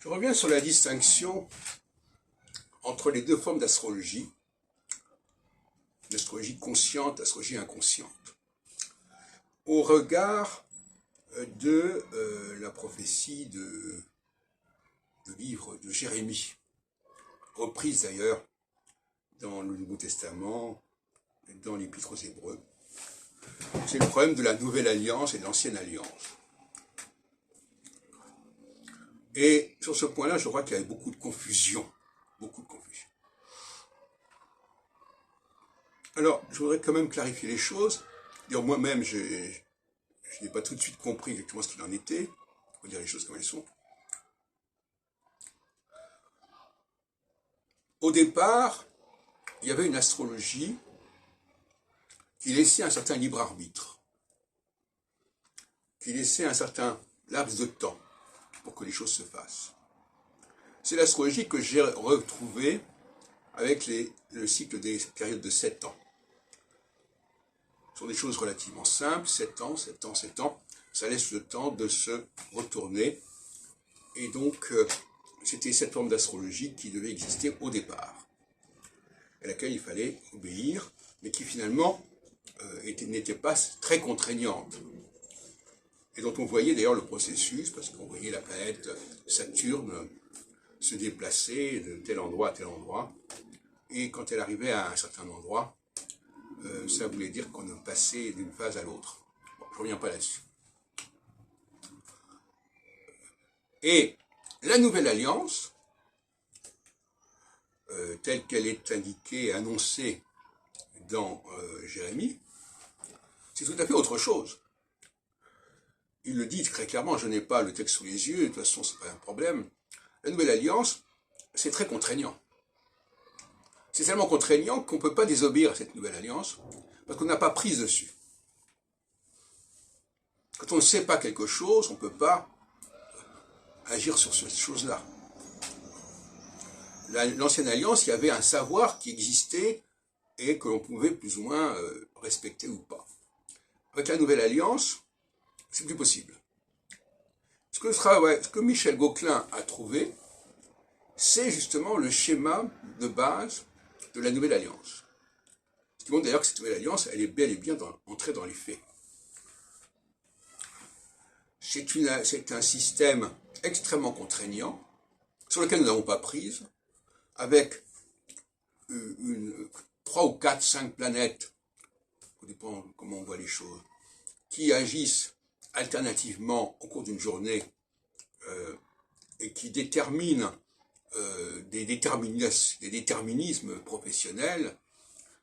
Je reviens sur la distinction entre les deux formes d'astrologie, l'astrologie consciente, l'astrologie inconsciente, au regard de la prophétie de livre de Jérémie, reprise d'ailleurs dans le Nouveau Testament, dans l'Épître aux Hébreux. C'est le problème de la Nouvelle Alliance et de l'Ancienne Alliance. Et sur ce point-là, je crois qu'il y avait beaucoup de confusion. Alors, je voudrais quand même clarifier les choses. D'ailleurs, moi-même, je n'ai pas tout de suite compris exactement ce qu'il en était. On va dire les choses comme elles sont. Au départ, il y avait une astrologie qui laissait un certain libre arbitre, qui laissait un certain laps de temps pour que les choses se fassent. C'est l'astrologie que j'ai retrouvée avec le cycle des périodes de 7 ans. Ce sont des choses relativement simples, 7 ans, 7 ans, 7 ans. Ça laisse le temps de se retourner. Et donc, c'était cette forme d'astrologie qui devait exister au départ, à laquelle il fallait obéir, mais qui finalement n'était pas très contraignante. Et dont on voyait d'ailleurs le processus, parce qu'on voyait la planète Saturne se déplacer de tel endroit à tel endroit. Et quand elle arrivait à un certain endroit, ça voulait dire qu'on passait d'une phase à l'autre. Bon, je ne reviens pas là-dessus. Et la Nouvelle Alliance, telle qu'elle est indiquée, annoncée dans Jérémie, c'est tout à fait autre chose. Il le dit très clairement, je n'ai pas le texte sous les yeux, de toute façon ce n'est pas un problème. La Nouvelle Alliance, c'est très contraignant. C'est tellement contraignant qu'on ne peut pas désobéir à cette Nouvelle Alliance, parce qu'on n'a pas prise dessus. Quand on ne sait pas quelque chose, on ne peut pas agir sur cette chose-là. L'Ancienne Alliance, il y avait un savoir qui existait et que l'on pouvait plus ou moins respecter ou pas. Avec la Nouvelle Alliance, c'est plus possible. Ce que Michel Gauquelin a trouvé, c'est justement le schéma de base de la Nouvelle Alliance. Ce qui montre d'ailleurs que cette Nouvelle Alliance, elle est bel et bien entrée dans les faits. C'est un système extrêmement contraignant, sur lequel nous n'avons pas prise, avec 3 ou 4, 5 planètes, ça dépend comment on voit les choses, qui agissent alternativement au cours d'une journée et qui déterminent des déterminismes professionnels.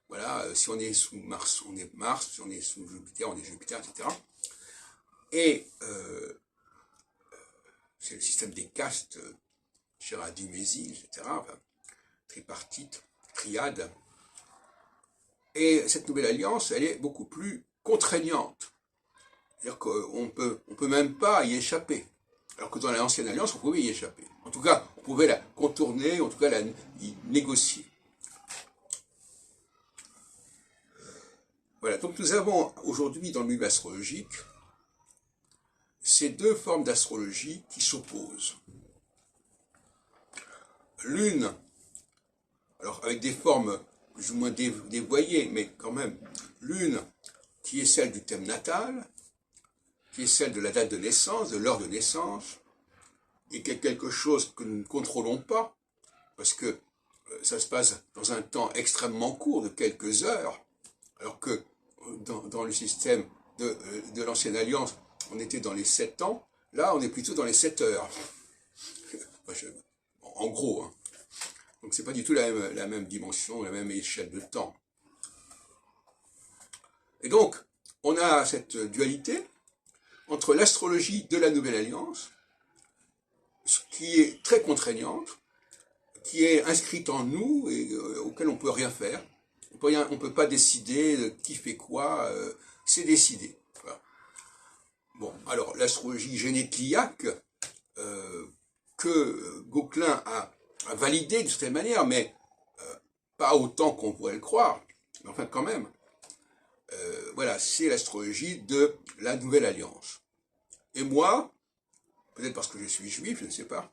Voilà, si on est sous Mars, on est Mars, si on est sous Jupiter, on est Jupiter, etc. Et c'est le système des castes, cher à Dumézil, etc., enfin, tripartite, triade. Et cette nouvelle alliance, elle est beaucoup plus contraignante. C'est-à-dire qu'on ne peut même pas y échapper. Alors que dans l'ancienne alliance, on pouvait y échapper. En tout cas, on pouvait la contourner, en tout cas y négocier. Voilà, donc nous avons aujourd'hui dans le milieu astrologique ces deux formes d'astrologie qui s'opposent. L'une, alors avec des formes plus ou moins dévoyées, mais quand même, l'une qui est celle du thème natal, qui est celle de la date de naissance, de l'heure de naissance, et qui est quelque chose que nous ne contrôlons pas, parce que ça se passe dans un temps extrêmement court, de quelques heures, alors que dans le système de l'Ancienne Alliance, on était dans les 7 ans, là on est plutôt dans les 7 heures. En gros, hein. Donc c'est pas du tout la même dimension, la même échelle de temps. Et donc, on a cette dualité entre l'astrologie de la Nouvelle Alliance, qui est très contraignante, qui est inscrite en nous et auquel on ne peut rien faire. On ne peut pas décider de qui fait quoi, c'est décidé. Voilà. Bon, alors l'astrologie génétliaque, que Gauquelin a validée d'une certaine manière, mais pas autant qu'on pourrait le croire, mais enfin quand même, voilà, c'est l'astrologie de la Nouvelle Alliance. Et moi, peut-être parce que je suis juif, je ne sais pas,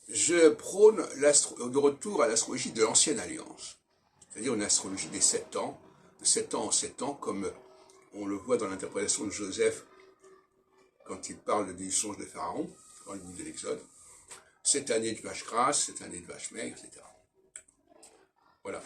je prône le retour à l'astrologie de l'ancienne alliance, c'est-à-dire une astrologie des 7 ans, de 7 ans en 7 ans, comme on le voit dans l'interprétation de Joseph quand il parle du songe de Pharaon, dans le livre de l'Exode. 7 années de vache grasse, 7 années de vache maigre, etc. Voilà.